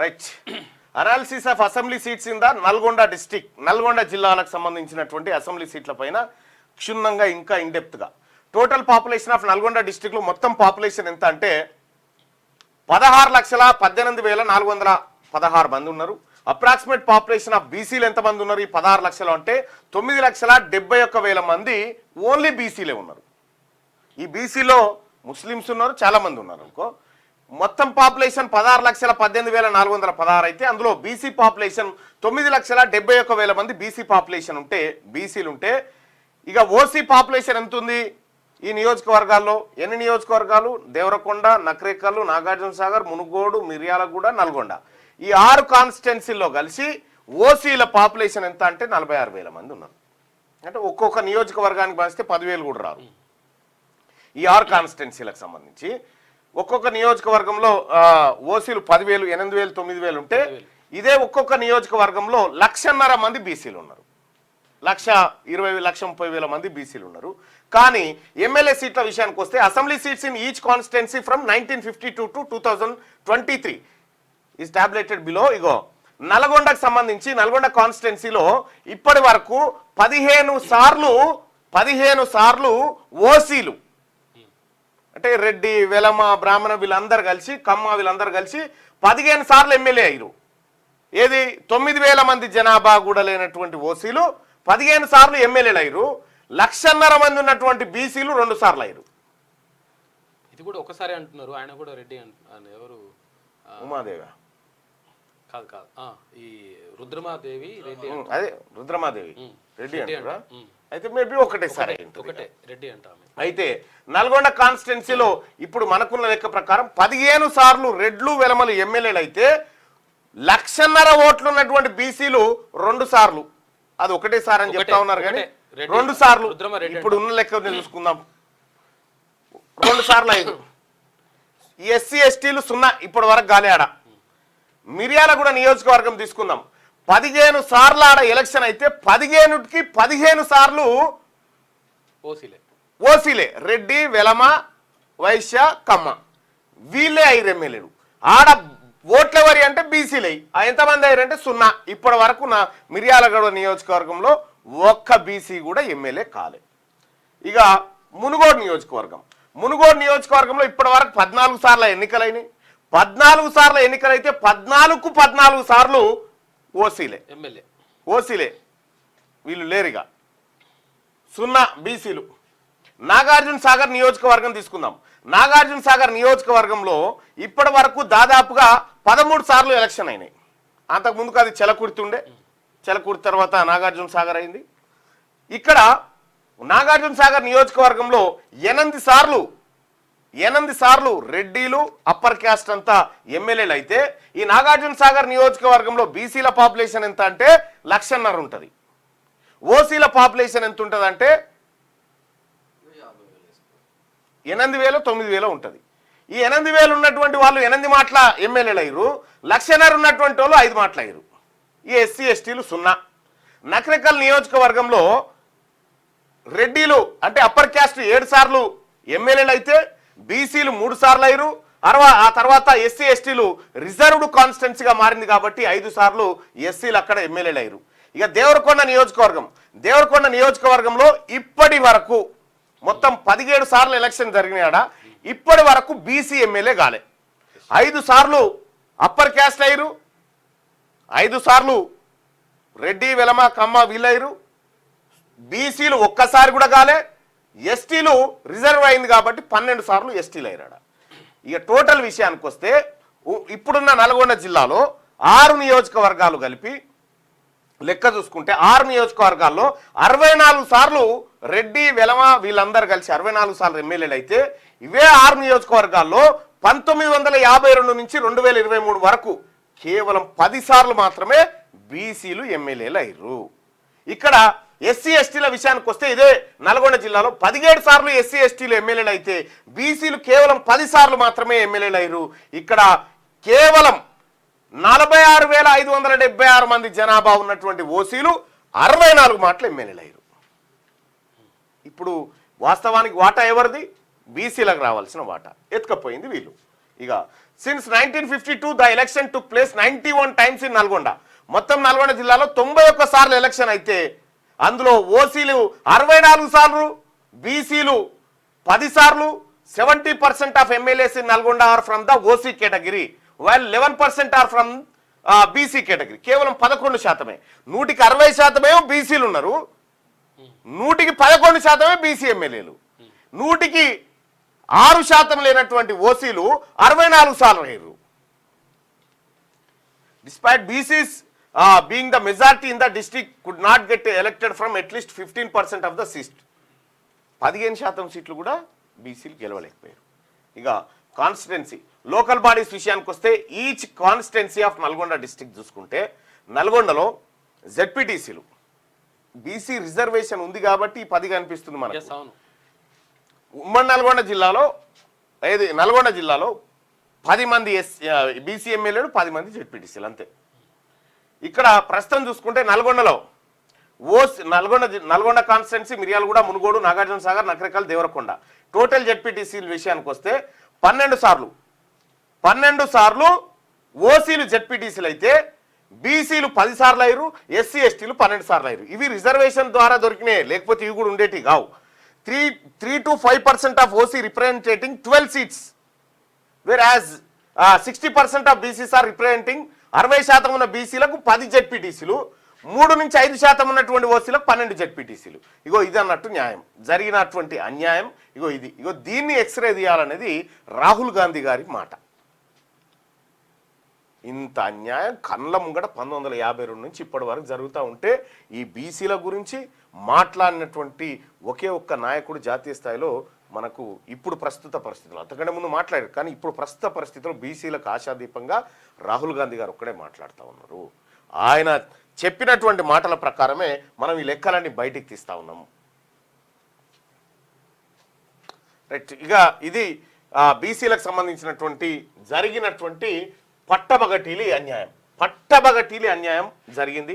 Right. Analysis of assembly seats in the Nalgonda district. Nalgonda జిల్లాలకు సంబంధించినటువంటి assembly సీట్ల పైన క్షుణ్ణంగా ఇంకా ఇండెప్త్గా టోటల్ పాపులేషన్ ఆఫ్ నల్గొండ డిస్ట్రిక్ట్లో మొత్తం పాపులేషన్ ఎంత అంటే 16,18,416 మంది ఉన్నారు. అప్రాక్సిమేట్ పాపులేషన్ ఆఫ్ బీసీలు ఎంతమంది ఉన్నారు ఈ 16 లక్షలు అంటే 9,71,000 మంది ఓన్లీ బీసీలే ఉన్నారు. ఈ బీసీలో ముస్లిమ్స్ ఉన్నారు, చాలా మంది ఉన్నారు అనుకో. మొత్తం పాపులేషన్ 16,18,416 అయితే అందులో బీసీ పాపులేషన్ 9,71,000 మంది బీసీ పాపులేషన్ ఉంటే బీసీలు ఉంటే ఇక ఓసీ పాపులేషన్ ఎంత ఉంది ఈ నియోజకవర్గాల్లో? ఎన్ని నియోజకవర్గాలు? దేవరకొండ, నకరేకల్లు, నాగార్జున సాగర్, మునుగోడు, మిర్యాలగూడ, నల్గొండ. ఈ 6 కాన్స్టిట్యున్సీల్లో కలిసి ఓసీల పాపులేషన్ ఎంత అంటే 46,000 మంది ఉన్నారు. అంటే ఒక్కొక్క నియోజకవర్గానికి పంచితే 10,000 కూడా రాదు. ఈ 6 కాన్స్టిట్యున్సీలకు సంబంధించి ఒక్కొక్క నియోజకవర్గంలో ఓసీలు 10,000, 8,000, 9,000 ఉంటే ఇదే ఒక్కొక్క నియోజకవర్గంలో 1,50,000 మంది బీసీలు ఉన్నారు. 1,20,000, 1,30,000 మంది బీసీలు ఉన్నారు. కానీ ఎమ్మెల్యే సీట్ల విషయానికి వస్తే assembly seats in each constituency from 1952 to 2023 is tabulated below. ఇగో నల్గొండకు సంబంధించి నల్గొండ కాన్స్టిట్యున్సీలో ఇప్పటి వరకు 15 సార్లు ఓసీలు అంటే రెడ్డి, వెలమ, బ్రాహ్మణ వీళ్ళందరూ కలిసి, కమ్మ వీళ్ళందరూ కలిసి 15 సార్లు ఎమ్మెల్యే అయ్యారు. ఏది 9,000 మంది జనాభా కూడా లేనటువంటి ఓసీలు 15 సార్లు ఎమ్మెల్యేలు అయ్యారు. 1,50,000 మంది ఉన్నటువంటి బీసీలు 2 సార్లు అయ్యారు. ఇది కూడా ఒకసారి అంటున్నారు. ఆయన కూడా రెడ్డి ఎవరు? ఉమాదేవి కాదు కాదు, ఈ రుద్రమాదేవి రెడ్డి. అదే రుద్రమాదేవి రెడ్డి అంటారా? అయితే మేబీ ఒకటేసారి రెడ్డి అంటారు. అయితే నల్గొండ కాన్స్టిట్యున్సీలో ఇప్పుడు మనకున్న లెక్క ప్రకారం 15 సార్లు రెడ్లు, వెలమలు ఎమ్మెల్యేలు అయితే 1,50,000 ఓట్లు ఉన్నటువంటి బీసీలు 2 సార్లు. అది ఒకటేసారి అని చెప్తా ఉన్నారు కానీ 2 సార్లు ఇప్పుడు ఉన్న లెక్క చూసుకుందాం. 2 సార్లు అయ్యారు. ఎస్సీ ఎస్టీలు 0 ఇప్పటి వరకు గాలి ఆడ. మిర్యాలగూడ నియోజకవర్గం తీసుకుందాం. 15 సార్లు ఆడ ఎలక్షన్ అయితే 15కి 15 సార్లు ఓసీలే. రెడ్డి, వెలమ, వైశ్య, కమ్మ వీళ్ళే అయ్యారు ఎమ్మెల్యేలు. ఆడ ఓట్లెవరి అంటే బీసీలే. ఎంతమంది అయ్యారంటే 0. ఇప్పటి వరకు నా మిర్యాలగూడ నియోజకవర్గంలో ఒక్క బీసీ కూడా ఎమ్మెల్యే కాలే. ఇక మునుగోడు నియోజకవర్గంలో ఇప్పటి వరకు 14 సార్లు ఎన్నికలైనాయి. 14 సార్లు ఎన్నికలైతే 14కు 14 సార్లు ఓసీలే వీళ్ళు లేరుగా. 0 బీసీలు. నాగార్జున సాగర్ నియోజకవర్గం తీసుకుందాం. నాగార్జున సాగర్ నియోజకవర్గంలో ఇప్పటి వరకు దాదాపుగా 13 సార్లు ఎలక్షన్ అయినాయి. అంతకుముందుకు అది చెలకుర్తి తర్వాత నాగార్జున సాగర్ అయింది. ఇక్కడ నాగార్జున సాగర్ నియోజకవర్గంలో 8 సార్లు రెడ్డిలు, అప్పర్ క్యాస్ట్ అంతా ఎమ్మెల్యేలు అయితే ఈ నాగార్జున సాగర్ నియోజకవర్గంలో బీసీల పాపులేషన్ ఎంత అంటే 1,50,000 ఉంటుంది. ఓసీల పాపులేషన్ ఎంత ఉంటుంది అంటే 8,000, 9,000 ఉంటుంది. ఈ 8,000 ఉన్నటువంటి వాళ్ళు 8 మాటల ఎమ్మెల్యేలు అయ్యారు. 1,50,000 ఉన్నటువంటి వాళ్ళు 5 మాటలు అయ్యారు. ఈ ఎస్సీ ఎస్టీలు 0. నకరేకల్ నియోజకవర్గంలో రెడ్డిలు అంటే అప్పర్ క్యాస్ట్ 7 సార్లు ఎమ్మెల్యేలు అయితే బీసీలు 3 సార్లు అయ్యారు. ఆ తర్వాత ఎస్సీ ఎస్టీలు రిజర్వ్డ్ కాన్స్టిట్యున్సీగా మారింది కాబట్టి 5 సార్లు ఎస్సీలు అక్కడ ఎమ్మెల్యేలు అయ్యారు. ఇక దేవరకొండ నియోజకవర్గంలో ఇప్పటి వరకు మొత్తం 17 సార్లు ఎలక్షన్ జరిగినాడ. ఇప్పటి వరకు బీసీ ఎమ్మెల్యే కాలే. 5 సార్లు అప్పర్ క్యాస్ట్ అయ్యారు, 5 సార్లు రెడ్డి, వెలమ, కమ్మ వీళ్ళయ్యారు. బీసీలు ఒక్కసారి కూడా కాలే. ఎస్టీలు రిజర్వ్ అయింది కాబట్టి 12 సార్లు ఎస్టీలు అయ్యాడ. ఇక టోటల్ విషయానికి వస్తే ఇప్పుడున్న నల్గొండ జిల్లాలో 6 నియోజకవర్గాలు కలిపి లెక్క చూసుకుంటే 6 నియోజకవర్గాల్లో 64 సార్లు రెడ్డి, వెలమ వీళ్ళందరూ కలిసి 64 సార్లు ఎమ్మెల్యేలు అయితే ఇవే 6 నియోజకవర్గాల్లో 1952 నుంచి 2023 వరకు కేవలం 10 సార్లు మాత్రమే బీసీలు ఎమ్మెల్యేలు అయ్యారు. ఇక్కడ ఎస్సీ ఎస్టీల విషయానికి వస్తే ఇదే నల్గొండ జిల్లాలో 17 సార్లు ఎస్సీ ఎస్టీలు ఎమ్మెల్యేలు అయితే బీసీలు కేవలం 10 సార్లు మాత్రమే ఎమ్మెల్యేలు అయ్యారు. ఇక్కడ కేవలం 46,576 మంది జనాభా ఉన్నటువంటి ఓసీలు 64 మాటలు ఎమ్మెల్యేలు అయ్యారు. ఇప్పుడు వాస్తవానికి వాటా ఎవరిది? బీసీలకు రావాల్సిన వాటా ఎత్తుకపోయింది వీళ్ళు. ఇక since 1952 the election took place 91 times in Nalgonda. మొత్తం నల్గొండ జిల్లాలో 91 సార్లు ఎలక్షన్ అయితే అందులో ఓసీలు 64 సార్లు, బీసీలు 10 సార్లు. 70% of MLAs in Nalgonda are from the OC category while 11% are from BC category. కేవలం 11%. 100కి 60% బీసీలు ఉన్నారు, 100కి 11% బీసీ ఎమ్మెల్యేలు, 100కి 6% లేనటువంటి ఓసీలు 64 సార్లు అయ్యారు. Despite BCs being the majority in the district could not get elected from at least 15% of the seat. 15% సీట్లు కూడా బీసీలు గెలవలేకపోయారు. ఇక కాన్స్టిట్యున్సీ లోకల్ బాడీస్ విషయానికి వస్తే each constituency of Nalgonda district చూసుకుంటే నల్గొండలో జెడ్పీటీసీలు బీసీ రిజర్వేషన్ ఉంది కాబట్టి 10 కనిపిస్తుంది మనకు. Yes, అవును. ఉమ్మడి నల్గొండ జిల్లాలో 10 మంది బీసీ ఎమ్మెల్యేలు, 10 మంది జెడ్పీటీసీలు అంతే. ఇక్కడ ప్రస్తుతం చూసుకుంటే నల్గొండలో నల్గొండ కాన్స్టిట్యున్సీ మిర్యాలగూడ, మునుగోడు, నాగార్జున సాగర్, నకరికల్, దేవరకొండ టోటల్ జెడ్పీటీసీల విషయానికి వస్తే 12 సార్లు ఓసీలు జెడ్పీటీసీలు అయితే బీసీలు 10 సార్లు అయ్యారు, ఎస్సీ ఎస్టీలు 12 సార్లు అయ్యారు. ఇవి రిజర్వేషన్ ద్వారా దొరికినాయి, లేకపోతే ఇవి కూడా ఉండేటివి కావు. 3 to 5% of OC representing 12 seats whereas 60% of BCs are representing. 60% ఉన్న బీసీలకు 10 జెడ్పీటీసీలు, 3 నుంచి 5% ఉన్నటువంటి ఓసీలకు 12 జెడ్పీటీసీలు. ఇగో ఇది అన్నట్టు న్యాయం, జరిగినటువంటి అన్యాయం ఇగో దీన్ని ఎక్స్రే తీయాలనేది రాహుల్ గాంధీ గారి మాట. ఇంత అన్యాయం కళ్ళ ముంగట 1952 నుంచి ఇప్పటి వరకు జరుగుతూ ఉంటే ఈ బీసీల గురించి మాట్లాడినటువంటి ఒకే ఒక్క నాయకుడు జాతీయ స్థాయిలో మనకు ఇప్పుడు ప్రస్తుత పరిస్థితులు, అంతకంటే ముందు మాట్లాడారు కానీ ఇప్పుడు ప్రస్తుత పరిస్థితుల్లో బీసీలకు ఆశాదీపంగా రాహుల్ గాంధీ గారు ఒక్కడే మాట్లాడుతూ ఉన్నారు. ఆయన చెప్పినటువంటి మాటల ప్రకారమే మనం ఈ లెక్కలన్నీ బయటికి తీస్తూ ఉన్నాము. రైట్, ఇక ఇది బీసీలకు సంబంధించినటువంటి జరిగినటువంటి పట్టబగటీలి అన్యాయం జరిగింది.